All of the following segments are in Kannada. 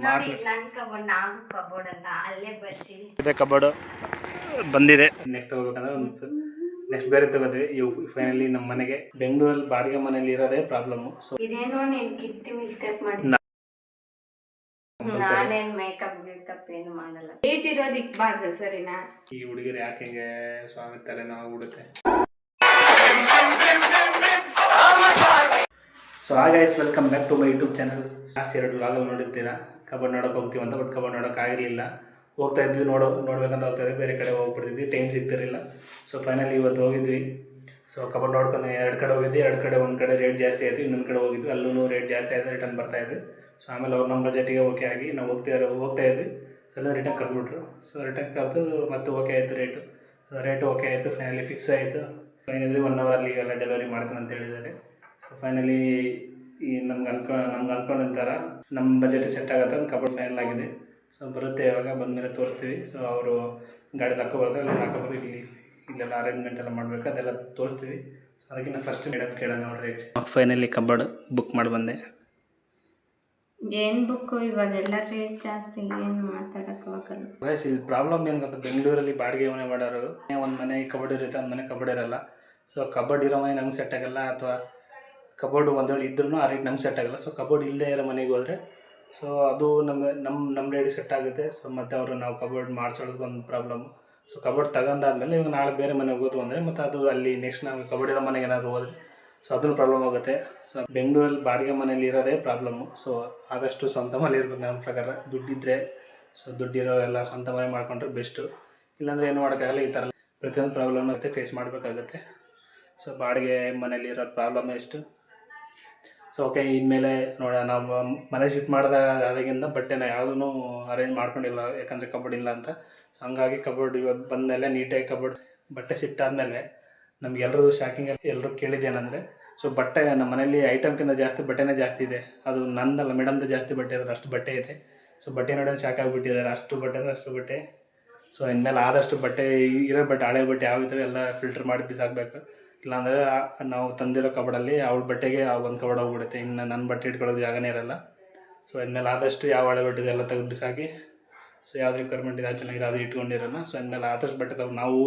ನೋಡಿ ನನ್ನ ಕಬೋರ್ಡ್ ನಾವು ಕಬೋರ್ಡ್ ಅಂತ ಅಲ್ಲೇ ಬರ್ಸಿರಿ ಇದೆ ಕಬೋರ್ಡ್ ಬಂದಿದೆ ನೆಕ್ಸ್ಟ್ ತಗೋಬೇಕಂದ್ರೆ ಒಂದು ನೆಕ್ಸ್ಟ್ ಬೇರೆ ತಗೋತೀವಿ ಇವು ಫೈನಲಿ ನಮ್ಮ ಮನೆಗೆ ಬೆಂಗಳೂರಲ್ಲಿ ಬಾಡಿಗೆ ಮನೆಯಲ್ಲಿ ಇರೋದೇ ಪ್ರಾಬ್ಲಮ್ ಸೊ ಇದೇನೋ ನೀನು ಕಿತ್ತಿ ಮಿಸ್ಟೇಕ್ ಮಾಡಿ ನಾನೇನು ಮೇಕಪ್ ಏನು ಮಾಡಲ್ಲ ಲೇಟ್ ಇರೋದು ಇಕ್ಬಾರ್ದು ಸರಿನಾ ಈ ಹುಡುಗಿರು ಯಾಕೆ ಹಿಂಗೆ ಸ್ವಾಮಿ ತಲೆ ನೋವಾಗ್ಬಿಡುತ್ತೆ so guys welcome back to my YouTube channel last 2 ವ್ಲಾಗಲ್ಲಿ ನೋಡಿರ್ತೀರಾ ಕಬಡ್ಡಿ ನೋಡೋಕೆ ಹೋಗ್ತೀವಿ ಅಂತ ಬಟ್ ಕಬಡ್ಡಿ ನೋಡೋಕೆ ಆಗಿರಲಿಲ್ಲ ಹೋಗ್ತಾ ಇದ್ವಿ ನೋಡ್ಬೇಕಂತ ಹೋಗ್ತಾ ಇದ್ವಿ ಬೇರೆ ಕಡೆ ಹೋಗ್ಬಿಡ್ತಿದ್ವಿ ಟೈಮ್ ಸಿಗ್ತಿರಲಿಲ್ಲ ಸೊ ಫೈನಲಿ ಇವತ್ತು ಹೋಗಿದ್ವಿ ಸೊ ಕಬಡ್ಡಿ ನೋಡ್ಕೊಂಡು 2 ಕಡೆ ಹೋಗಿದ್ವಿ 2 ಕಡೆ ಒಂದು ಕಡೆ ರೇಟ್ ಜಾಸ್ತಿ ಆಯಿತು ಇನ್ನೊಂದು ಕಡೆ ಹೋಗಿದ್ವಿ ಅಲ್ಲೂ ರೇಟ್ ಜಾಸ್ತಿ ಆಯಿತು ರಿಟರ್ನ್ ಬರ್ತಾ ಇದ್ವಿ ಸೊ ಆಮೇಲೆ ಅವ್ರು ನಮ್ಮ ಬಜೆಟಿಗೆ ಓಕೆ ಆಗಿ ನಾವು ಹೋಗ್ತಾ ಇದ್ವಿ ಸೊ ಎಲ್ಲ ರಿಟರ್ನ್ ಕರೆದ್ಬಿಟ್ರು ಸೊ ರಿಟರ್ನ್ ಕರೆದು ಮತ್ತೆ ಓಕೆ ಆಯಿತು ರೇಟು ಓಕೆ ಆಯಿತು ಫೈನಲಿ ಫಿಕ್ಸ್ ಆಯಿತು ಫೈನಲಿ 1 ಅವರಲ್ಲಿ ಎಲ್ಲ ಡೆಲಿವರಿ ಮಾಡ್ತೀನಿ ಅಂತ ಹೇಳಿದ್ದಾರೆ ಸೊ ಫೈನಲಿ ಈ ನಮ್ಗೆ ಅನ್ಕೊಂಡಿರ್ತಾರ ನಮ್ಮ ಬಜೆಟ್ ಸೆಟ್ ಆಗುತ್ತೆ ಅಂತ ಕಬಡ್ಡಿ ಫೈನಲ್ ಆಗಿದೆ ಸೊ ಬರುತ್ತೆ ಇವಾಗ ಬಂದಮೇಲೆ ತೋರಿಸ್ತೀವಿ ಸೊ ಅವರು ಗಾಡಿ ಹಾಕೋಬಾರ್ದು ಅಲ್ಲಿ ಹಾಕೋಬಾರ್ದು ಇಲ್ಲೆಲ್ಲ ಅರೇಂಜ್ಮೆಂಟ್ ಎಲ್ಲ ಮಾಡಬೇಕು ಅದೆಲ್ಲ ತೋರಿಸ್ತೀವಿ ಸೊ ಅದಕ್ಕಿಂತ ಫಸ್ಟ್ ಮೇಡಮ್ ಕೇಳೋಣ ನೋಡ್ರಿ ಫೈನಲಿ ಕಬಡ್ಡಿ ಬುಕ್ ಮಾಡಿ ಬಂದೆ ಏನು ಬುಕ್ಕು ಇವಾಗೆಲ್ಲ ರೇಟ್ ಜಾಸ್ತಿ ಏನು ಮಾತಾಡೋಕ್ಕಾಗಲ್ಲ ವಯಸ್ ಇಲ್ಲಿ ಪ್ರಾಬ್ಲಮ್ ಏನು ಗೊತ್ತಾ ಬೆಂಗಳೂರಲ್ಲಿ ಬಾಡಿಗೆ ಮನೆ ಮಾಡೋರು ಒಂದು ಮನೆ ಕಬಡ್ಡಿ ಇರುತ್ತೆ ಒಂದು ಮನೆ ಕಬಡ್ಡಿ ಇರಲ್ಲ ಸೊ ಕಬಡ್ಡಿ ಇರೋ ಮನೆ ನಮ್ಗೆ ಸೆಟ್ ಆಗಲ್ಲ ಅಥವಾ ಕಬೋರ್ಡ್ ಒಂದು ವೇಳೆ ಇದ್ರೂ ಆ ರೇಟ್ ನಮ್ಗೆ ಸೆಟ್ ಆಗಲ್ಲ ಸೊ ಕಬೋರ್ಡ್ ಇಲ್ಲದೆ ಇರೋ ಮನೆಗೆ ಹೋದರೆ ಸೊ ಅದು ನಮ್ಮ ರೇಟಿಗೆ ಸೆಟ್ ಆಗುತ್ತೆ ಸೊ ಮತ್ತು ಅವರು ನಾವು ಕಬೋರ್ಡ್ ಮಾಡಿಸೋದಕ್ಕೊಂದು ಪ್ರಾಬ್ಲಮ್ಮು ಸೊ ಕಬೋರ್ಡ್ ತಗೊಂಡಾದ್ಮೇಲೆ ಇವಾಗ ನಾಳೆ ಬೇರೆ ಮನೆಗೆ ಹೋದ್ವು ಅಂದರೆ ಮತ್ತು ಅದು ಅಲ್ಲಿ ನೆಕ್ಸ್ಟ್ ನಾವು ಕಬೋರ್ಡ್ ಇರೋ ಮನೆಗೆ ಏನಾದರೂ ಹೋದರೆ ಸೊ ಅದನ್ನು ಪ್ರಾಬ್ಲಮ್ ಆಗುತ್ತೆ ಸೊ ಬೆಂಗಳೂರಲ್ಲಿ ಬಾಡಿಗೆ ಮನೇಲಿ ಇರೋದೇ ಪ್ರಾಬ್ಲಮ್ಮು ಸೊ ಆದಷ್ಟು ಸ್ವಂತ ಮನೆ ಇರಬೇಕು ನಮ್ಮ ಪ್ರಕಾರ ದುಡ್ಡಿದ್ದರೆ ಸೊ ದುಡ್ಡಿರೋ ಎಲ್ಲ ಸ್ವಂತ ಮನೆ ಮಾಡ್ಕೊಂಡ್ರೆ ಬೆಸ್ಟು ಇಲ್ಲಾಂದರೆ ಏನು ಮಾಡೋಕ್ಕಾಗಲ್ಲ ಈ ಥರ ಪ್ರತಿಯೊಂದು ಪ್ರಾಬ್ಲಮ್ ಮತ್ತೆ ಫೇಸ್ ಮಾಡಬೇಕಾಗುತ್ತೆ ಸೊ ಬಾಡಿಗೆ ಮನೇಲಿ ಇರೋ ಪ್ರಾಬ್ಲಮ್ ಎಷ್ಟು ಸೊ ಓಕೆ ಇನ್ಮೇಲೆ ನೋಡೋಣ ನಾವು ಮನೆ ಶಿಫ್ಟ್ ಅದಾಗಿಂದ ಬಟ್ಟೆನ ಯಾವುದೂ ಅರೇಂಜ್ ಮಾಡ್ಕೊಂಡಿಲ್ಲ ಯಾಕಂದರೆ ಕಬೋರ್ಡ್ ಇಲ್ಲ ಅಂತ ಸೊ ಹಂಗಾಗಿ ಕಬೋರ್ಡ್ ಇವಾಗ ಬಂದಮೇಲೆ ನೀಟಾಗಿ ಕಬೋರ್ಡ್ ಬಟ್ಟೆ ಶಿಫ್ಟ್ ಆದಮೇಲೆ ನಮಗೆಲ್ಲರೂ ಶಾಕಿಂಗಲ್ಲಿ ಎಲ್ಲರೂ ಕೇಳಿದ್ದೇನೆಂದರೆ ಸೊ ಬಟ್ಟೆ ನಮ್ಮ ಮನೇಲಿ ಐಟಮ್ಕಿಂತ ಜಾಸ್ತಿ ಬಟ್ಟೆನೇ ಜಾಸ್ತಿ ಇದೆ ಅದು ನಂದಲ್ಲ ಮೇಡಮ್ದು ಜಾಸ್ತಿ ಬಟ್ಟೆ ಇರೋದು ಅಷ್ಟು ಬಟ್ಟೆ ಇದೆ ಸೊ ಬಟ್ಟೆ ನೋಡೋದು ಶಾಕ್ ಆಗಿಬಿಟ್ಟಿದ್ದಾರೆ ಅಷ್ಟು ಬಟ್ಟೆ ಸೊ ಇನ್ಮೇಲೆ ಆದಷ್ಟು ಬಟ್ಟೆ ಇರೋ ಬಟ್ಟೆ ಹಳೆ ಬಟ್ಟೆ ಯಾವ ಇದ್ರೆ ಎಲ್ಲ ಫಿಲ್ಟರ್ ಮಾಡಿ ಬಿಸಾಕಬೇಕು ಇಲ್ಲಾಂದರೆ ನಾವು ತಂದಿರೋ ಕಬಡಲ್ಲಿ ಅವಳ ಬಟ್ಟೆಗೆ ಒಂದು ಕಬಡ್ ಹೋಗ್ಬಿಡುತ್ತೆ ಇನ್ನು ನನ್ನ ಬಟ್ಟೆ ಇಟ್ಕೊಳ್ಳೋದು ಜಾಗನೇ ಇರಲ್ಲ ಸೊ ಇನ್ಮೇಲೆ ಆದಷ್ಟು ಯಾವ ಹಳೆ ಬಟ್ಟೆ ಎಲ್ಲ ತೆಗೆದು ಬಿಸಾಕಿ ಸೊ ಯಾವ್ದು ರಿಕ್ವೈರ್ಮೆಂಟ್ ಇದೆ ಚೆನ್ನಾಗಿದೆ ಅದು ಇಟ್ಕೊಂಡಿರೋಣ ಸೊ ಇನ್ಮೇಲೆ ಆದಷ್ಟು ಬಟ್ಟೆ ನಾವು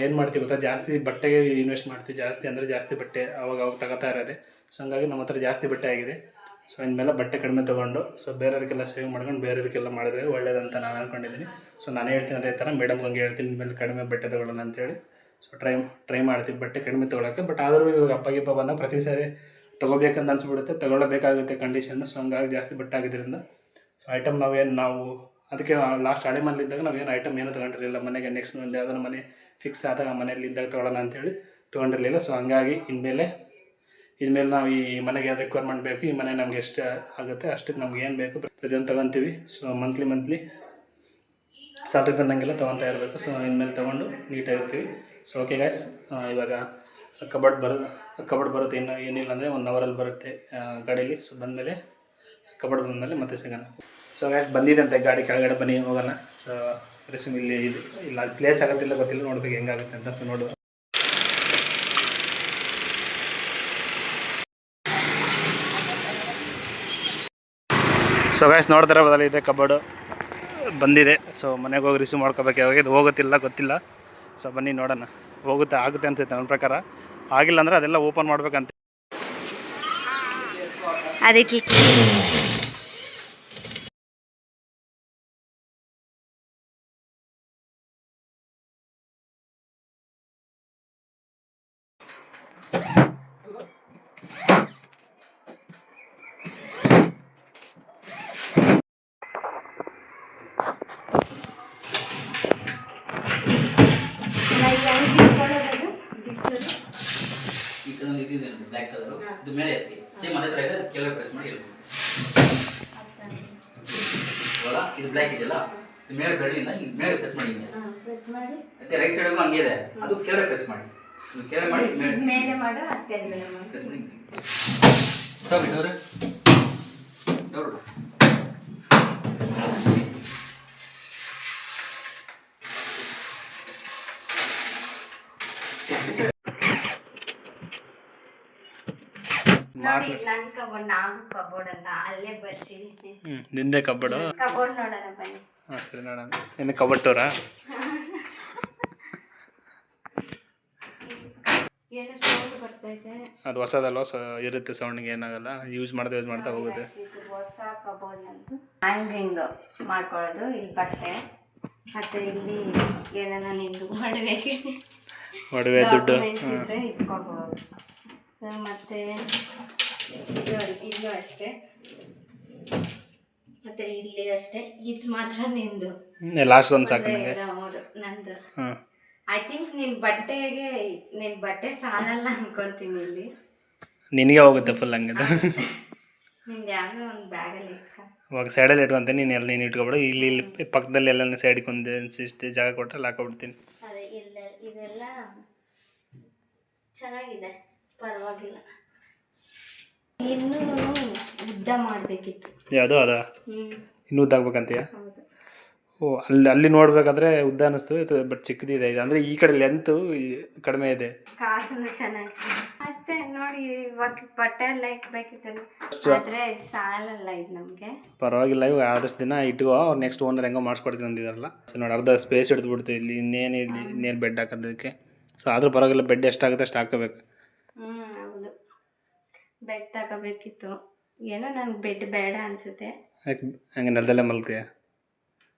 ಏನು ಮಾಡ್ತೀವಿ ಗೊತ್ತಾ ಜಾಸ್ತಿ ಬಟ್ಟೆಗೆ ಇನ್ವೆಸ್ಟ್ ಮಾಡ್ತೀವಿ ಜಾಸ್ತಿ ಅಂದರೆ ಜಾಸ್ತಿ ಬಟ್ಟೆ ಅವಾಗ ತಗೋತಾ ಇರೋದೆ ಸೊ ಹಂಗಾಗಿ ನಮ್ಮ ಹತ್ರ ಜಾಸ್ತಿ ಬಟ್ಟೆ ಆಗಿದೆ ಸೊ ಇನ್ಮೇಲೆ ಬಟ್ಟೆ ಕಡಿಮೆ ತೊಗೊಂಡು ಸೊ ಬೇರೆದಕ್ಕೆಲ್ಲ ಸೇವ್ ಮಾಡ್ಕೊಂಡು ಬೇರೆದಕ್ಕೆಲ್ಲ ಮಾಡಿದ್ರೆ ಒಳ್ಳೇದಂತ ನಾನು ಅಂದ್ಕೊಂಡಿದ್ದೀನಿ ಸೊ ನಾನೇ ಹೇಳ್ತೀನಿ ಅದೇ ಥರ ಮೇಡಮ್ಗೆ ಹಂಗೆ ಹೇಳ್ತೀನಿ ಇನ್ಮೇಲೆ ಕಡಿಮೆ ಬಟ್ಟೆ ತೊಗೊಳ್ಳೋಣ ಅಂತೇಳಿ ಸೊ ಟ್ರೈ ಮಾಡ್ತೀವಿ ಬಟ್ಟೆ ಕಡಿಮೆ ತೊಗೊಳಕ್ಕೆ ಬಟ್ ಆದರೂ ಇವಾಗ ಅಪ್ಪ ಬಂದಾಗ ಪ್ರತಿ ಸಾರಿ ತೊಗೋಬೇಕಂತ ಅನಿಸ್ಬಿಡುತ್ತೆ ತೊಗೊಳ್ಳಬೇಕಾಗುತ್ತೆ ಕಂಡೀಷನ್ನು ಸೊ ಹಂಗಾಗಿ ಜಾಸ್ತಿ ಬಟ್ಟೆ ಆಗಿದ್ದರಿಂದ ಸೊ ಐಟಮ್ ನಾವು ಅದಕ್ಕೆ ಲಾಸ್ಟ್ ಹಳೆ ಮನೇಲಿದ್ದಾಗ ನಾವೇನು ಐಟಮ್ ಏನೂ ತೊಗೊಂಡಿರಲಿಲ್ಲ ಮನೆಗೆ ನೆಕ್ಸ್ಟ್ ಒಂದು ಯಾವುದೋ ಮನೆ ಫಿಕ್ಸ್ ಆದಾಗ ಮನೇಲಿ ಇದ್ದಾಗ ತೊಗೊಳ್ಳೋಣ ಅಂತೇಳಿ ತೊಗೊಂಡಿರಲಿಲ್ಲ ಸೊ ಹಂಗಾಗಿ ಇನ್ಮೇಲೆ ನಾವು ಈ ಮನೆಗೆ ಏನು ರಿಕ್ವೈರ್ಮೆಂಟ್ ಬೇಕು ಈ ಮನೆ ನಮ್ಗೆ ಎಷ್ಟು ಆಗುತ್ತೆ ಅಷ್ಟಕ್ಕೆ ನಮ್ಗೆ ಏನು ಬೇಕು ಪ್ರತಿಯೊಂದು ತೊಗೊತೀವಿ ಸೊ ಮಂತ್ಲಿ ಸ್ಯಾಲ್ರಿ ಬಂದಂಗೆಲ್ಲ ತೊಗೊತಾ ಇರಬೇಕು ಸೊ ಇನ್ಮೇಲೆ ತೊಗೊಂಡು ನೀಟಾಗಿರ್ತೀವಿ ಸೊ ಓಕೆ ಗೈಸ್ ಇವಾಗ ಕಬಡ್ ಬರುತ್ತೆ ಇನ್ನು ಏನಿಲ್ಲ ಅಂದರೆ 1 ಅವರಲ್ಲಿ ಬರುತ್ತೆ ಗಾಡೀಲಿ ಸೊ ಬಂದಮೇಲೆ ಕಬಡ್ ಬಂದಮೇಲೆ ಮತ್ತೆ ಸಿಗೋಣ ಸೊ ಗೈಸ್ ಬಂದಿದೆ ಅಂತ ಗಾಡಿ ಕೆಳಗಡೆ ಬನ್ನಿ ಹೋಗೋಣ ಸೊ ರೆಸ್ಯೂಮ್ ಇಲ್ಲಿ ಇಲ್ಲ ಪ್ಲೇಸ್ ಆಗುತ್ತಿಲ್ಲ ಗೊತ್ತಿಲ್ಲ ನೋಡ್ಬೇಕು ಹೆಂಗಾಗುತ್ತೆ ಅಂತ ಸೊ ನೋಡುವ ಸೊ ಗೈಸ್ ನೋಡ್ತಾರೆ ಬದಲು ಇದೆ ಕಬೋರ್ಡು ಬಂದಿದೆ ಸೊ ಮನೆಗೆ ಹೋಗಿ ರಿಸೀವ್ ಮಾಡ್ಕೋಬೇಕು ಯಾವಾಗ ಇದು ಹೋಗುತ್ತಿಲ್ಲ ಗೊತ್ತಿಲ್ಲ ಸೊ ಬನ್ನಿ ನೋಡೋಣ ಆಗುತ್ತೆ ಅನ್ಸುತ್ತೆ ನನ್ನ ಪ್ರಕಾರ ಆಗಿಲ್ಲ ಅಂದರೆ ಅದೆಲ್ಲ ಓಪನ್ ಮಾಡ್ಬೇಕಂತ ಅದಕ್ಕೆ ಬ್ಲ್ಯಾಕ್ ಕಲರ್ ಇದು ಮೇಲೆ ಎತ್ತಿ ಸೇಮ್ ಅದೇ ಥರ ಇದೆ ಕೆಳಗೆ ಪ್ರೆಸ್ ಮಾಡಿ ಹೇಳ್ಬೋದು ಇದು ಬ್ಲ್ಯಾಕ್ ಇದೆಯಲ್ಲ ಇದು ಮೇಲೆ ಬೆರಳಿಂದ ಮೇಲೆ ಪ್ರೆಸ್ ಮಾಡಿ ಮತ್ತೆ ರೈಟ್ ಸೈಡ್ಗೂ ಹಂಗೆ ಇದೆ ಅದು ಕೆಳಗೆ ಪ್ರೆಸ್ ಮಾಡಿ ಕೆಳಗೆ ಮಾಡಿ ಮೇಲೆ ಮಾಡು ಪ್ರೆಸ್ ಮಾಡಿ ಡೋರ್ ಮಾಡ್ಲಿ ನನ್ನ ಕಬೋರ್ಡ್ ನಾವು ಕಬೋರ್ಡ್ ಅಂತ ಅಲ್ಲೇ ಬರ್ಸಿದೀನಿ. ನಿಂದೆ ಕಬ್ಬಡು. ಕಬೋರ್ಡ್ ನೋಡೋಣ ಬನ್ನಿ. ಹಾಂ ಸರಿ ನೋಡೋಣ. ಇನ್ನು ಕಬಡ್ ಟೂರಾ? ಏನು ಸೌಂಡ್ ಬರ್ತೈತೆ. ಅದು ಹೊಸದಲ್ವ, ಇರುತ್ತೆ ಸೌಂಡಿಗೆ, ಏನಾಗಲ್ಲ. ಯೂಸ್ ಮಾಡ್ತಾ ಹೋಗುತ್ತೆ. ಇದು ಹೊಸ ಕಬೋರ್ಡ್ ನಂದು. ಹ್ಯಾಂಗಿಂಗ್ ಮಾಡ್ಕೊಳ್ಳೋದು. ಇಲ್ಲಿ ಬಟ್ಟೆ ಮತ್ತೆ ಇಲ್ಲಿ ಏನಾರ ನಿಂದು ಒಡವೆ ದುಡ್ಡು ಇದ್ರೆ ಇಟ್ಕೋಬಹುದು. ಮತ್ತೆ ಇಲ್ಲೂ ಅಷ್ಟೇ, ಮತ್ತೆ ಇಲ್ಲಿ ಅಷ್ಟೇ. ಇದು ಮಾತ್ರ ನಿಂದು. ಲಾಸ್ಟ್ ಒಂದು ಸಾಕು ನನಗೆ. ನಂದು. ಹಾಂ ಐ ಥಿಂಕ್ ನಿನ್ ಬಟ್ಟೆ ಸಾಲಲ್ಲ ಅನ್ಕೊಂತೀನಿ. ಇಲ್ಲಿ ನಿನಗೆ ಹೋಗುತ್ತೆ ಫುಲ್ ಹಂಗಿದ್ದು. ನಿಂದು ಯಾವುದೋ ಒಂದು ಬ್ಯಾಗಲ್ಲಿ ಇವಾಗ ಸೈಡಲ್ಲಿ ಇಟ್ಕೊಂತೀನಿ, ನೀನು ಇಟ್ಕೊಬಿಡು. ಇಲ್ಲಿ ಪಕ್ಕದಲ್ಲಿ ಎಲ್ಲ ಸೈಡಿಗೆ ಒಂದು ಇಷ್ಟು ಜಾಗ ಕೊಟ್ಟರೆ ಹಾಕೊಬಿಡ್ತೀನಿ. ಅದೇ ಇಲ್ಲ, ಇದೆಲ್ಲ ಚೆನ್ನಾಗಿದೆ, ಪರವಾಗಿಲ್ಲ. ಇನ್ನೂ ಉದ್ದ ಮಾಡಬೇಕಿತ್ತು. ಯಾವುದು ಅದ ಇನ್ನೂ ಉದ್ದ ಆಗ್ಬೇಕಂತೀಯ? ಹೌದು. ಓ, ಅಲ್ಲಿ ನೋಡ್ಬೇಕಾದ್ರೆ ಉದ್ದ ಅನ್ನಿಸ್ತು, ಬಟ್ ಚಿಕ್ಕದಿದೆ ಇದು. ಅಂದರೆ ಈ ಕಡೆ ಲೆಂತು ಕಡಿಮೆ ಇದೆ. ಕಾಸು ಚೆನ್ನಾಗಿದೆ ಅಷ್ಟೇ. ನೋಡಿ ಇವಾಗ ಬಟ್ಟೆ ಎಲ್ಲ ಇಕ್ಬೇಕಿತ್ತಲ್ಲ, ಆದರೆ ಸಾಲಲ್ಲ ಇದು ನಮಗೆ. ಪರವಾಗಿಲ್ಲ, ಇವಾಗ ಆದಷ್ಟು ದಿನ ಇಟ್ಕೋ. ಅವ್ರು ನೆಕ್ಸ್ಟ್ ಓನರ್ ಹೆಂಗೋ ಮಾಡಿಸ್ಕೊಡ್ತೀನಿ ಅಂದಿದ್ದಾರಲ್ಲ. ಸೊ ನೋಡಿ, ಅರ್ಧ ಸ್ಪೇಸ್ ಹಿಡಿದ್ಬಿಡ್ತು ಇಲ್ಲಿ. ಇನ್ನೇನು ಬೆಡ್ ಹಾಕೋದಕ್ಕೆ. ಸೊ ಆದರೂ ಪರವಾಗಿಲ್ಲ, ಬೆಡ್ ಎಷ್ಟಾಗುತ್ತೆ ಅಷ್ಟು ಹಾಕೋಬೇಕು. ಹೌದು, ಬೆಡ್ ತಗೋಬೇಕಿತ್ತು. ಏನೋ ನನಗೆ ಬೆಡ್ ಬೇಡ ಅನಿಸುತ್ತೆ. ಯಾಕೆ ಹಂಗೆ ನೆಲದಲ್ಲೇ ಮಲ್ತೀಯ?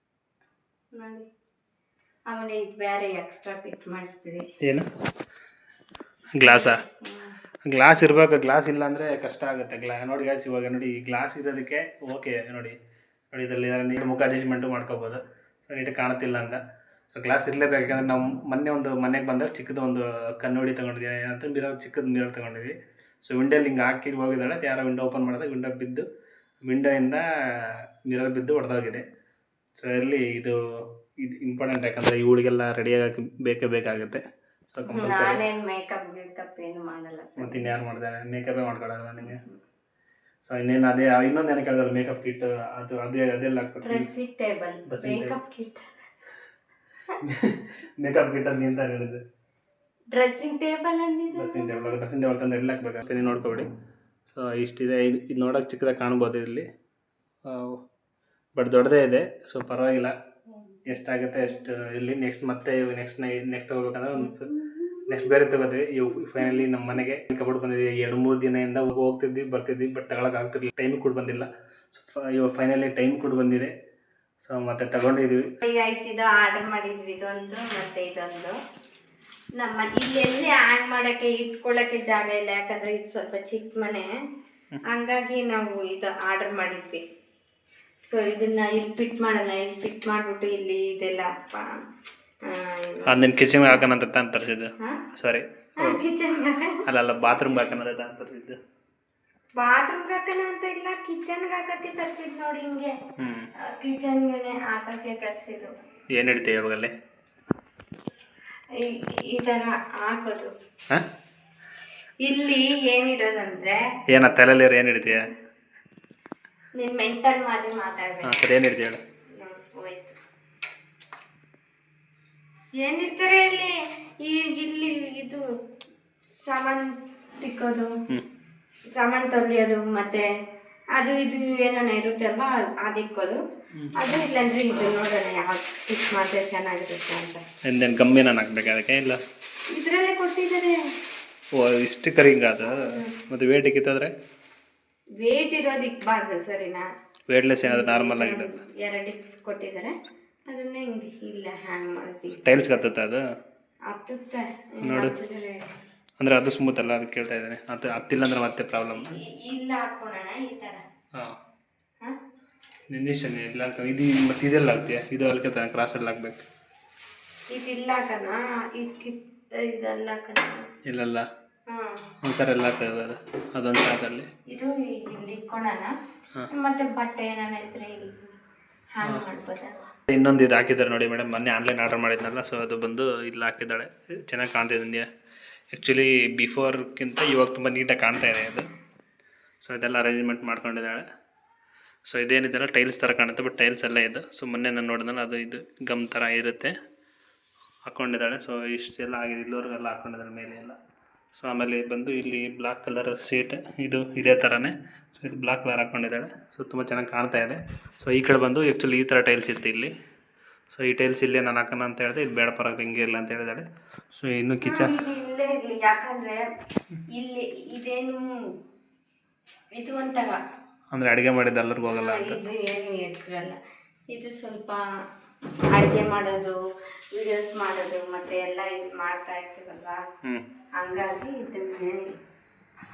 ನೋಡಿ ಆಮೇಲೆ ಇದು ಬೇರೆ ಎಕ್ಸ್ಟ್ರಾ ಫಿಟ್ ಮಾಡಿಸ್ತೀವಿ. ಏನು ಗ್ಲಾಸಾ? ಗ್ಲಾಸ್ ಇರಬೇಕು. ಗ್ಲಾಸ್ ಇಲ್ಲ ಅಂದರೆ ಕಷ್ಟ ಆಗುತ್ತೆ. ನೋಡಿ ಗ್ಯಾಸ್, ಇವಾಗ ನೋಡಿ ಈ ಗ್ಲಾಸ್ ಇರೋದಕ್ಕೆ ಓಕೆ. ನೋಡಿ ಇದರಲ್ಲಿ ನೀಟ್ ಮುಖ ಅಡ್ಜಸ್ಟ್ಮೆಂಟು ಮಾಡ್ಕೋಬೋದು. ಸೊ ನೀಟಾಗಿ ಕಾಣುತ್ತಿಲ್ಲ ಅಂತ. ಸೊ ಗ್ಲಾಸ್ ಇರಲೇಬೇಕು. ಯಾಕಂದರೆ ನಾವು ಮೊನ್ನೆ ಒಂದು ಮನೆಗೆ ಬಂದಾಗ ಚಿಕ್ಕದು ಒಂದು ಕನ್ನಡಿ ತೊಗೊಂಡಿದ್ವಿ. ಏನಂತ ಚಿಕ್ಕದು ಮಿರರ್ ತೊಗೊಂಡಿದ್ವಿ. ಸೊ ವಿಂಡೋಲ್ಲಿ ಹಿಂಗೆ ಹಾಕಿ ಹೋಗಿದ್ದಾಳೆ. ಯಾರೋ ವಿಂಡೋ ಓಪನ್ ಮಾಡಿದಾಗ ವಿಂಡೋ ಬಿದ್ದು, ವಿಂಡೋಯಿಂದ ಮಿರರ್ ಬಿದ್ದು ಹೊಡೆದೋಗಿದೆ. ಸೊ ಇಲ್ಲಿ ಇದು ಇಂಪಾರ್ಟೆಂಟ್. ಯಾಕಂದರೆ ಇವಳಿಗೆಲ್ಲ ರೆಡಿಯಾಗಕ್ಕೆ ಬೇಕಾಗುತ್ತೆ. So compulsory. ನಾನೇನು ಮೇಕಪ್ ಏನು ಮಾಡಲ್ಲ ಸರ್. ಮತ್ತು ಇನ್ಯಾರು ಮಾಡ್ತಾರೆ? ಮೇಕಪ್ಪೇ ಮಾಡ್ಕೊಡೋದು ನನಗೆ. ಸೊ ಇನ್ನೇನು ಇನ್ನೊಂದು ಏನಕ್ಕೆ ಹೇಳಿದ್ರೆ ಮೇಕಪ್ ಕಿಟ್, ಅದೆಲ್ಲ ಹಾಕ್ಬೇಕು. Dressing table, makeup kit. Makeup kit ಅಂತ ಅಂತ ಹೇಳಿದೆ. ಡ್ರೆಸ್ಸಿಂಗ್ ಟೇಬಲ್ ಅಂದಿದ್ದು. ಡ್ರೆಸ್ಸಿಂಗ್ ಟೇಬಲ್ ತಂದು ಎಲ್ಲ ಹಾಕ್ಬೇಕು ಅಷ್ಟೇ. ನೋಡ್ಕೊಬಿಡಿ. ಸೊ ಇಷ್ಟಿದೆ. ಇದು ನೋಡೋಕೆ ಚಿಕ್ಕದಾಗಿ ಕಾಣ್ಬೋದು ಇಲ್ಲಿ, ಬಟ್ ದೊಡ್ಡದೇ ಇದೆ. ಸೊ ಪರವಾಗಿಲ್ಲ, ಎಷ್ಟಾಗುತ್ತೆ ಅಷ್ಟು ಇಲ್ಲಿ. ನೆಕ್ಸ್ಟ್ ತೊಗೋಬೇಕಂದ್ರೆ ಒಂದು ನೆಕ್ಸ್ಟ್ ಬೇರೆ ತೊಗೋತೀವಿ. ಇವು ಫೈನಲಿ ನಮ್ಮ ಮನೆಗೆ ಕಬೋರ್ಡ್ ಬಂದಿದೆ. 2-3 ದಿನದಿಂದ ಬರ್ತಿದ್ವಿ, ಬಟ್ ತಗೊಳಕ್ಕೆ ಆಗ್ತಿರ್ಲಿಲ್ಲ. ಟೈಮ್ ಕೂಡ ಬಂದಿಲ್ಲ. ಸೊ ಇವಾಗ ಫೈನಲಿ ಟೈಮ್ ಕೂಡ ಬಂದಿದೆ. ಸೊ ಮತ್ತೆ ತಗೊಂಡಿದ್ವಿ. ಇದು ಆರ್ಡರ್ ಮಾಡಿದ್ವಿ, ಇದೊಂದು ಮತ್ತೆ ಇದೊಂದು. ನಮ್ಮ ಇಲ್ಲೆಲ್ಲಿ ಹ್ಯಾಂಗ್ ಮಾಡೋಕ್ಕೆ ಇಟ್ಕೊಳ್ಳೋಕ್ಕೆ ಜಾಗ ಇಲ್ಲ. ಯಾಕಂದರೆ ಇದು ಸ್ವಲ್ಪ ಚಿಕ್ಕ ಮನೆ, ಹಂಗಾಗಿ ನಾವು ಇದು ಆರ್ಡರ್ ಮಾಡಿದ್ವಿ. ಸೊ ಇದನ್ನ ಇಲ್ಲಿ ಫಿಟ್ ಮಾಡಲ್ಲ. ಇಲ್ಲಿ ಫಿಟ್ ಮಾಡಿಬಿಟ್ಟು ಇಲ್ಲಿ ಇದೆಲ್ಲ ನಿನ್ನ ಕಿಚನ್ಗೆ ಹಾಕೋಣಂತ ತಾನು ತರಿಸಿದ್ದು. ಸಾರಿ, ಕಿಚನ್ಗೆ ಅಲ್ಲ ಬಾತ್ರೂಮ್ಗೆ ಹಾಕೋಣಂತ ತಾನು ತರಿಸಿದ್ದು. ಬಾತ್ರೂಮ್ಗೆ ಹಾಕೋಣ ಅಂತ ಇಲ್ಲ, ಕಿಚನ್ಗೆ ಹಾಕಕ್ಕೆ ತರಿಸಿದ್ದು. ನೋಡಿ ಹಿಂಗೆ ಕಿಚನ್ಗೆ ಹಾಕಕ್ಕೆ ತರಿಸಿದ್ದು. ಏನು ಇಡ್ತೀಯ ಅವಾಗಲ್ಲೇ? ಈ ಥರ ಹಾಕೋದು. ಇಲ್ಲಿ ಏನಿಡೋದಂದ್ರೆ ಏನ ತಲೆಯಲ್ಲಿ ಏನು ಇಡ್ತೀಯ? ನೀನು ಮೆಂಟಲ್ ಮಾದಿ ಮಾತಾಡ್ಬೇಕು. ಸರಿ, ಏನು ಇಡ್ತೀಯ ಹೇಳು? ಹೋಯ್ತು. ಏನಿರ್ತಾರೆ ಇಲ್ಲಿ? ಇಲ್ಲಿ ಇದು ಸಾಮಾನು ತಿಕ್ಕೋದು, ಸಾಮಾನು ತೊಳೆಯೋದು, ಮತ್ತೆ ಅದು ಇದು ಏನಾನ ಇರುತ್ತೆ ಅಲ್ವಾ, ಅದು ಇಕ್ಕೋದು. ಅದು ಇಲ್ಲಾಂದ್ರೆ ಇದು ನೋಡೋಣ ಯಾವ್ದು ಫಿಕ್ಸ್ ಮಾಡಿದ್ರೆ ಚೆನ್ನಾಗಿರುತ್ತೆ ಅಂತ. ಎಂದೇನು ಕಮ್ಮಿ ನಾನು ಹಾಕ್ಬೇಕು ಅದಕ್ಕೆ? ಇಲ್ಲ, ಇದರಲ್ಲೇ ಕೊಟ್ಟಿದ್ದಾರೆ. ಓ, ಇಷ್ಟು ಕರಿಂಗ ಅದು. ಮತ್ತು ವೇಟ್ ಕಿತ್ತಂದ್ರೆ ವೇಟ್ ಇರೋದು ಇಕ್ಬಾರ್ದು, ಸರಿನಾ? ವೇಟ್ಲೆಸ್ ಏನಾದ್ರು ನಾರ್ಮಲ್ ಆಗಿರೋದು 2 ಕೊಟ್ಟಿದ್ದಾರೆ. ಅದನ್ನ ಹಿಂಗೆ ಇಲ್ಲ ಹ್ಯಾಂಗ್ ಮಾಡ್ತೀವಿ. ಟೈಲ್ಸ್ ಹತ್ತುತ್ತೆ ಅದು? ಹತ್ತುತ್ತೆ ನೋಡು. ಅಂದರೆ ಅದು ಸ್ಮೂತ್ ಅಲ್ಲ, ಅದು ಕೇಳ್ತಾ ಇದ್ದೇನೆ. ಅದು ಹತ್ತಿಲ್ಲ ಅಂದ್ರೆ ಮತ್ತೆ ಪ್ರಾಬ್ಲಮ್. ಇಲ್ಲ ಹಾಕೋಣ ಈ ಥರ. ಹಾಂ, ನಿನ್ನಿಷ್ಟನೇ ಇಲ್ಲ ಹಾಕ್ತಾನೆ. ಇದು ಮತ್ತು ಇದೆಲ್ಲ ಹಾಕ್ತೀಯ? ಇದು ಅಲ್ಕತಾನೆ, ಕ್ರಾಸಲ್ಲಿ ಹಾಕ್ಬೇಕು. ಇದಿಲ್ಲ ಕಣ, ಇದೆಲ್ಲ ಕಣ. ಇಲ್ಲಲ್ಲ, ಒಂದ್ಸರಿ ಎಲ್ಲ ಹಾಕೋದು. ಅದೊಂದು ಸಾಕಲ್ಲಿ. ಇದು ಇಲ್ಲಿ ಇಕ್ಕೋಣ. ಮತ್ತೆ ಬಟ್ಟೆ ಏನಾನ ಇದ್ರೆ ಇಲ್ಲಿ ಹ್ಯಾಂಗ್ ಮಾಡ್ಬೋದಲ್ವ. ಇನ್ನೊಂದು ಇದು ಹಾಕಿದ್ದಾರೆ ನೋಡಿ ಮೇಡಮ್, ಮೊನ್ನೆ ಆನ್ಲೈನ್ ಆರ್ಡರ್ ಮಾಡಿದ್ನಲ್ಲ. ಸೊ ಅದು ಬಂದು ಇಲ್ಲಿ ಹಾಕಿದ್ದಾಳೆ. ಚೆನ್ನಾಗಿ ಕಾಣ್ತಿದೆ. ಆ್ಯಕ್ಚುಲಿ ಬಿಫೋರ್ಗಿಂತ ಇವಾಗ ತುಂಬ ನೀಟಾಗಿ ಕಾಣ್ತಾ ಇದೆ ಅದು. ಸೊ ಇದೆಲ್ಲ ಅರೇಂಜ್ಮೆಂಟ್ ಮಾಡ್ಕೊಂಡಿದ್ದಾಳೆ. ಸೊ ಇದೇನಿದೆಲ್ಲ ಟೈಲ್ಸ್ ಥರ ಕಾಣುತ್ತೆ, ಬಟ್ ಟೈಲ್ಸ್ ಎಲ್ಲ ಇದು. ಸೊ ಮೊನ್ನೆ ನಾನು ನೋಡಿದ್ನಲ್ಲ, ಅದು ಇದು ಗಮ್ ಥರ ಇರುತ್ತೆ, ಹಾಕ್ಕೊಂಡಿದ್ದಾಳೆ. ಸೊ ಇಷ್ಟೆಲ್ಲ ಆಗಿದೆ. ಇಲ್ಲವರೆಗೆಲ್ಲ ಹಾಕ್ಕೊಂಡಿದ್ದಾಳೆ ಮೇಲೆ ಎಲ್ಲ. ಸೊ ಆಮೇಲೆ ಬಂದು ಇಲ್ಲಿ ಬ್ಲ್ಯಾಕ್ ಕಲರ್ ಸೀಟ್ ಇದು ಇದೇ ಥರನೇ. ಸೊ ಇದು ಬ್ಲ್ಯಾಕ್ ಕಲರ್ ಹಾಕ್ಕೊಂಡಿದ್ದಾಳೆ. ಸೊ ತುಂಬ ಚೆನ್ನಾಗಿ ಕಾಣ್ತಾ ಇದೆ. ಸೊ ಈ ಕಡೆ ಬಂದು ಆ್ಯಕ್ಚುಲಿ ಈ ಥರ ಟೈಲ್ಸ್ ಇತ್ತು ಇಲ್ಲಿ. ಸೊ ಈ ಟೈಲ್ಸ್ ಇಲ್ಲೇ ನಾನು ಹಾಕೋಣ ಅಂತ ಹೇಳಿದೆ, ಇದು ಬೇಡ ಪರವಾಗಿ ಹಿಂಗೆ ಇಲ್ಲ ಅಂತ ಹೇಳಿದಾಳೆ. ಸೊ ಇನ್ನು ಕಿಚನ್ ಇದು ಇಲ್ಲೇ ಇರಲಿ, ಯಾಕಂದರೆ ಇಲ್ಲಿ ಇದೇನು ಇದು ಒಂಥರ ಅಂದರೆ ಅಡುಗೆ ಮಾಡಿದ್ದು ಎಲ್ಲರಿಗೂ ಹೋಗಲ್ಲ ಅಂತ. ಇದು ಏನು ಇರಲ್ಲ. ಇದು ಸ್ವಲ್ಪ ಅಡುಗೆ ಮಾಡೋದು, ವಿಡಿಯೋಸ್ ಮಾಡೋದು ಮತ್ತು ಎಲ್ಲ ಇದು ಮಾಡ್ತಾ ಇರ್ತೀವಲ್ವ, ಹಂಗಾಗಿ ಇದನ್ನೇ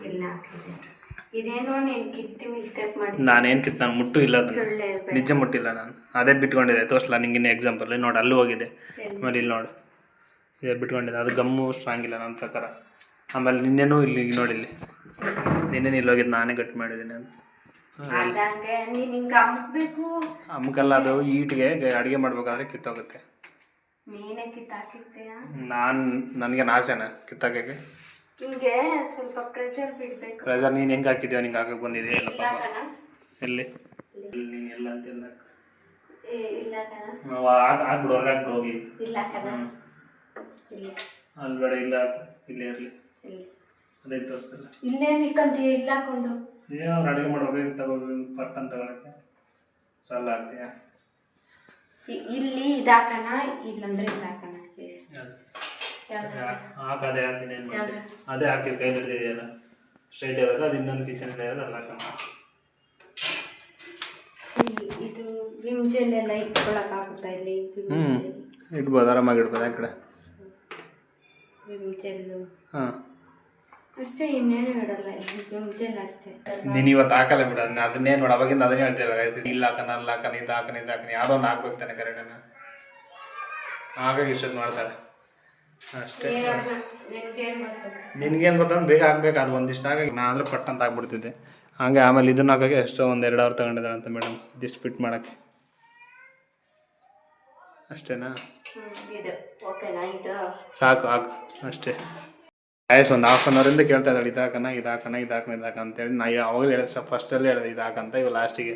ಇಲ್ಲ ಹಾಕಿದೆ. ಇದೇನೋ ನೀನು ಕಿತ್ತಿ ಮಿಸ್ಟೇಕ್ ಮಾಡಿ. ನಾನೇನು ಕಿತ್ತು ನಾನು ಮುಟ್ಟು ಇಲ್ಲ, ಸುಳ್ಳು ನಿಜ ಮುಟ್ಟಿಲ್ಲ ನಾನು. ಅದೇ ಬಿಟ್ಕೊಂಡಿದ್ದೆ, ತೋರಿಸಲ್ಲ ನಿಂಗಿನ್ನ ಎಕ್ಸಾಂಪಲ್ ನೋಡಿ, ಅಲ್ಲೂ ಹೋಗಿದೆ. ಆಮೇಲೆ ಇಲ್ಲಿ ನೋಡು ಇದೇ ಬಿಟ್ಕೊಂಡಿದ್ದೆ, ಅದು ಗಮ್ಮು ಸ್ಟ್ರಾಂಗ್ ಇಲ್ಲ ನನ್ನ ಪ್ರಕಾರ. ಆಮೇಲೆ ನಿನ್ನೆನೂ ಇಲ್ಲಿ ನೋಡಿ, ಇಲ್ಲಿ ನಿನ್ನೆ ಇಲ್ಲಿ ಹೋಗಿದ್ದು ನಾನೇ ಗಟ್ಟಿ ಮಾಡಿದ್ದೀನಿ ಅದು. ಅದಂಗೆ ನೀನು ಹಿಂಗೆ ಅಮ್ಬೇಕು. ಅಮ್ಮಕಲ್ಲ, ಅದು ಈಟಿಗೆ ಅಡುಗೆ ಮಾಡ್ಬೇಕಾದ್ರೆ ಕಿತ್ತೋಗುತ್ತೆ. ನೀನೇ ಕಿತ್ತಾಕಿರ್ತೀಯ. ನನಗೆ ಆಸೆನ ಕಿತ್ತಾಕಕ್ಕೆ. ಹಿಂಗೆ ಸ್ವಲ್ಪ ಪ್ರೆಷರ್ ಬಿಡಬೇಕು. ಪ್ರೆಷರ್ ನೀನು ಹೆಂಗೆ ಹಾಕಿದ್ಯೋ ನಿಂಗೆ ಹಾಕಕ್ಕೆ ಬಂದಿದೆ ಇಲ್ಲ ಪಾಪ. ಇಲ್ಲ ಎಲ್ಲಿ ನೀನು ಎಲ್ಲ ಅಂತಿಲ್ಲ ಇಲ್ಲ ಕಣ, ಹಾಕ್ಬಿಡು, ಹೊರಗೆ ಹಾಕ್ಬಿಡು ಹೋಗಿ. ಇಲ್ಲ ಕಣ, ಇಲ್ಲ ಅಲ್ಲಿ ಬೇಡ, ಇಲ್ಲ ಇಲ್ಲೇ ಇರಲಿ, ಇಲ್ಲ ಅದೇ ತೋರಿಸ್ತಿಲ್ಲ. ಇಲ್ಲೇ ನಿಕ್ಕಂತೀಯ, ಇಲ್ಲ ಹಾಕೊಂಡು ಏನಾದ್ರು ಅಡುಗೆ ಮಾಡ್ಬೇಕು ತಗೋಬೇಕು ಪಟ್ ಅಂತ ತಗೊಳಕ್ಕೆ. ಸೊ ಅಲ್ಲ ಹಾಕ್ತೀಯ ಇಲ್ಲಿ ಇದಾಕಣ, ಇಲ್ಲಂದ್ರೆ ಇದಾಕಣ. ಅದೇ ಹಾಕಿನಿ ಏನು ಮಾಡ್ತೀನಿ, ಅದೇ ಹಾಕಿ ಕೈ ಹಿಡಿದಿದೆಯಲ್ಲ ಸ್ಟ್ರೈಟ್ ಇರೋದು, ಅದು ಇನ್ನೊಂದು ಕಿಚನ್ ಇರೋದು ಅಲ್ಲ ಹಾಕೋಣ. ಇದು ವಿಮ್ ಜೆಲ್ ಎಲ್ಲ ಇಟ್ಕೊಳಕ್ಕಾಗುತ್ತಾ ಇಲ್ಲಿ? ಇಡ್ಬೋದು, ಆರಾಮಾಗಿ ಇಡ್ಬೋದು ಆ ಕಡೆ. ವಿಮ್ ಜೆಲ್ಲು ಹಾಂ ಅಷ್ಟೇ, ಇನ್ನೇನು ಇಡಲ್ಲ. ವಿಮ್ ಜೆಲ್ ಅಷ್ಟೇ. ನೀನು ಇವತ್ತು ಹಾಕಲ್ಲ ಬಿಡ, ಅದನ್ನೇ ನೋಡಿ ಅವಾಗಿಂದ ಅದನ್ನೇ ಹೇಳ್ತಿಲ್ಲ. ಇಲ್ಲ ಹಾಕೋಣ, ಅಲ್ಲಿ ಹಾಕೋಣ, ಇದು ಹಾಕೋಣ, ಇದು ಹಾಕೋಣ, ಯಾವುದೋ ಒಂದು ಹಾಕ್ಬೇಕು ತಾನೆ ಕರೆಕ್ಟನ್ನು. ಹಾಗಾಗಿ ಇಷ್ಟೊತ್ತು ಮಾಡ್ತಾರೆ ಅಷ್ಟೇ. ನಿನ್ಗೇನು ಗೊತ್ತಂದ್ರೆ ಬೇಗ ಹಾಕ್ಬೇಕು, ಅದು ಒಂದಿಷ್ಟು ಹಾಗಾಗಿ ನಾನು ಅಂದರೆ ಪಟ್ ಅಂತ ಹಾಕ್ಬಿಡ್ತಿದ್ದೆ. ಹಾಗೆ ಆಮೇಲೆ ಇದನ್ನು ಹಾಕೋಕ್ಕೆ ಎಷ್ಟೋ ಒಂದು 2 ಅವರ್ ತಗೊಂಡಿದ್ದಾಳೆ ಅಂತ ಮೇಡಮ್, ಇದಿಷ್ಟು ಫಿಟ್ ಮಾಡೋಕ್ಕೆ. ಅಷ್ಟೇನಾ? ಇದು ಓಕೆನಾ? ಇದು ಸಾಕು, ಹಾಕು ಅಷ್ಟೇ. ಆಯ್ತು, ಒಂದು ಹಾಫ್ ಆನ್ ಅವರಿಂದ ಕೇಳ್ತಾ ಇದ್ದಾಳೆ, ಇದು ಹಾಕೋಣ, ಇದು ಹಾಕೋಣ, ಇದು ಹಾಕೋಣ, ಇದು ಹಾಕೋಣ ಅಂತೇಳಿ. ನಾ ಅವಾಗಲೇ ಹೇಳಿದೆ, ಫಸ್ಟಲ್ಲೇ ಹೇಳಿದೆ ಇದು ಹಾಕಂತ. ಇವಾಗ ಲಾಸ್ಟಿಗೆ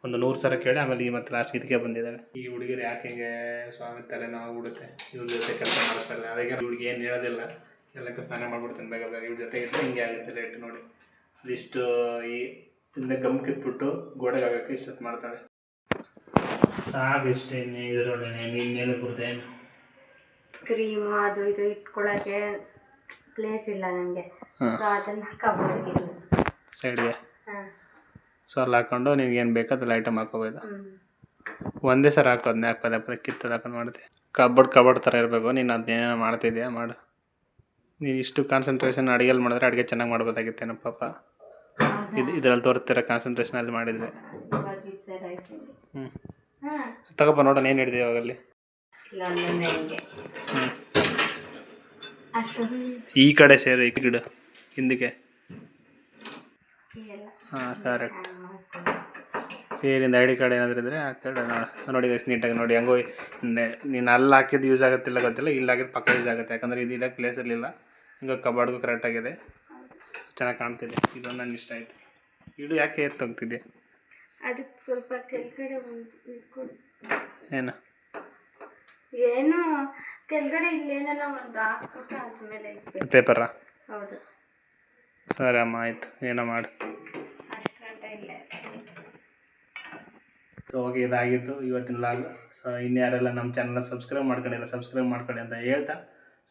ಒಂದು 100 ಸಲ ಕೇಳಿ ಆಮೇಲೆ ಈ ಮತ್ತೆ ಲಾಸ್ಟ್ ಇದಕ್ಕೆ ಬಂದಿದ್ದಾಳೆ. ಈ ಹುಡುಗಿರು ಯಾಕೆ ಹಿಂಗೆ ಸ್ವಾಮಿ ತಲೆನೋವು ಆಗ್ಬಿಡುತ್ತೆ ಇವ್ರ ಜೊತೆ ಕೆಲಸ ಮಾಡಿಸ್ತಾರೆ. ಅದಕ್ಕೆ ಹುಡುಗಿ ಏನು ಹೇಳೋದಿಲ್ಲ, ಎಲ್ಲಕ್ಕೆ ಸ್ನಾನ ಮಾಡ್ಬಿಡ್ತಾನೆ ಬೇಗ ಬೇಗ. ಇವ್ರ ಜೊತೆ ಇದ್ದರೆ ಹಿಂಗೆ ಆಗುತ್ತೆ ಲೇಟ್ ನೋಡಿ. ಇದಿಷ್ಟು ಈ ಹಿಂದೆ ಗಮ್ ಕಿತ್ಬಿಟ್ಟು ಗೋಡೆಗೆ ಆಗೋಕ್ಕೆ ಇಷ್ಟೊತ್ತು ಮಾಡ್ತಾಳೆ. ಸಾಕು ಇಷ್ಟೇ, ಇನ್ನು ಇದರೊಳಗೆ ನಿನ್ನ ಮೇಲೆ ಕೊಡ್ತೆ ಕ್ರೀಮು ಅದು ಇದು ಇಟ್ಕೊಳ್ಳೋಕ್ಕೆ ಪ್ಲೇಸ್ ಇಲ್ಲ ನನಗೆ. ಸೊ ಅದನ್ನು ಕಬೋರ್ಡ್ಗೆ ಸೈಡ್ಗೆ. ಹಾಂ, ಸೊ ಅಲ್ಲಿ ಹಾಕ್ಕೊಂಡು ನಿನ್ಗೇನು ಬೇಕೋ ಅದೆಲ್ಲ ಐಟಮ್ ಹಾಕೋಬೋದು. ಒಂದೇ ಸರ ಹಾಕೋದನ್ನೇ ಪದೇ ಕಿತ್ತದು ಹಾಕೊಂಡು ಮಾಡ್ತೀವಿ. ಕಬೋರ್ಡ್ ಥರ ಇರಬೇಕು. ನೀನು ಅದನ್ನೇನೋ ಮಾಡ್ತಿದ್ಯಾ ಮಾಡು. ನೀನು ಇಷ್ಟು ಕಾನ್ಸಂಟ್ರೇಷನ್ ಅಡುಗೆಲ್ಲಿ ಮಾಡಿದ್ರೆ ಅಡುಗೆ ಚೆನ್ನಾಗಿ ಮಾಡ್ಬೋದಾಗಿತ್ತೇನೋ ಪಾಪ. ಇದರಲ್ಲಿ ತೋರಿಸ್ತಿರೋ ಕಾನ್ಸಂಟ್ರೇಷನಲ್ಲಿ ಮಾಡಿದರೆ. ತಗೋಪ್ಪ ನೋಡೋಣ ಏನು ಹಿಡಿದೀವಿ ಅವಾಗಲ್ಲಿ. ಈ ಕಡೆ ಸೇರು, ಈ ಗಿಡ ಹಿಂದಕ್ಕೆ. ಹಾಂ ಕರೆಕ್ಟ್. ಏನಿಂದ ಐ ಡಿ ಕಾರ್ಡ್ ಏನಾದರೂ ಇದ್ದರೆ ಆ ಕಡೆ ನೋಡಿ ನೀಟಾಗಿ ನೋಡಿ. ಹಂಗೋ ನೀನು ಅಲ್ಲಿ ಹಾಕಿದ್ದು ಯೂಸ್ ಆಗುತ್ತಿಲ್ಲ ಗೊತ್ತಿಲ್ಲ, ಇಲ್ಲಿ ಹಾಕಿದ್ದು ಪಕ್ಕ ಯೂಸ್ ಆಗುತ್ತೆ. ಯಾಕಂದರೆ ಇದು ಇಲ್ಲ ಪ್ಲೇಸ್ ಇರಲಿಲ್ಲ. ಹಿಂಗೆ ಕಬಾರ್ಡ್ಗೂ ಕರೆಕ್ಟಾಗಿದೆ, ಚೆನ್ನಾಗಿ ಕಾಣ್ತಿದೆ. ಇದೊಂದು ನನಗೆ ಇಷ್ಟ ಆಯಿತು. ಇಡು ಯಾಕೆ ಎತ್ತೋಗ್ತಿದ್ದೆ? ಅದಕ್ಕೆ ಸ್ವಲ್ಪ ಕೆಳಗಡೆ ಏನು ಏನು ಕೆಳಗಡೆ ಇಲ್ಲೇನೋ ಒಂದು ಹಾಕ್ಬಿಟ್ಟು ಆದ್ಮೇಲೆ ಪೇಪರಾ? ಹೌದು. ಸರಿ ಅಮ್ಮ, ಆಯಿತು, ಏನೋ ಮಾಡು. ಅಷ್ಟಂತ ಇಲ್ಲ. ಸೊ ಓಕೆ, ಇದಾಗಿತ್ತು ಇವತ್ತಿನ ಲಾಗ್. ಸೊ ಇನ್ಯಾರೆಲ್ಲ ನಮ್ಮ ಚಾನಲ್ನ ಸಬ್ಸ್ಕ್ರೈಬ್ ಮಾಡ್ಕೊಂಡಿಲ್ಲ, ಸಬ್ಸ್ಕ್ರೈಬ್ ಮಾಡ್ಕೊಳ್ಳಿ ಅಂತ ಹೇಳ್ತಾ,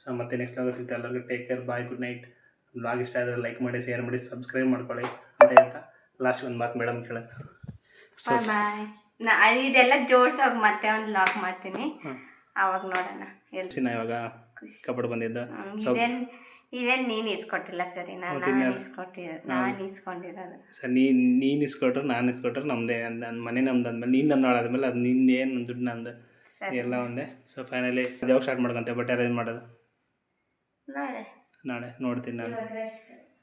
ಸೊ ಮತ್ತೆ ನೆಕ್ಸ್ಟ್ ಲಾಗ್ ಸಿಗ್ತಾ. ಎಲ್ಲರಿಗೂ ಟೇಕ್ ಕೇರ್, ಬಾಯ್, ಗುಡ್ ನೈಟ್. ಬ್ಲಾಗ್ ಇಷ್ಟ ಆದರೆ ಲೈಕ್ ಮಾಡಿ, ಶೇರ್ ಮಾಡಿ, ಸಬ್ಸ್ಕ್ರೈಬ್ ಮಾಡ್ಕೊಳ್ಳಿ ಅಂತ ಹೇಳ್ತಾ ಲಾಸ್ಟ್ ಒಂದು ಮಾತು ಮೇಡಮ್ ಕೇಳೋಣ. ಬಾಯ್. ಇದೆಲ್ಲ ಜೋಡ್ಸೋಗಿ ಮತ್ತೆ ಒಂದು ಲಾಗ್ ಮಾಡ್ತೀನಿ, ಆವಾಗ ನೋಡೋಣ. ಇವಾಗ ಕಬಡ್ಡಿ ಬಂದಿದ್ದು. ಇದೇನು ನೀನು ಇಸ್ಕೊಟ್ಟಿಲ್ಲ ಸರಿ, ನಾನು ಇಸ್ಕೊಂಡಿರೋದು. ಸರ್ ನೀನು ಇಸ್ಕೊಟ್ರೆ ನಾನು ಇಸ್ಕೊಟ್ರೆ ನಮ್ಮದೇ, ನನ್ನ ಮನೆ ನಮ್ದು ಅಂದಮೇಲೆ ನೀನು ನನ್ನ ಆದ್ಮೇಲೆ ಅದು ನಿಂದೇನು ದುಡ್ಡು ನಂದು ಎಲ್ಲ ಒಂದೇ. ಸೊ ಫೈನಲಿ ಯಾವಾಗ ಸ್ಟಾರ್ಟ್ ಮಾಡ್ಕೊಂತೆ ಬಟ್ಟೆ ಅರೇಂಜ್ ಮಾಡೋದು? ನಾಳೆ ನೋಡ್ತೀನಿ ನಾನು.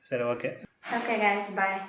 ಸರಿ ಓಕೆ. ಓಕೆ ಗೈಸ್, ಬಾಯ್.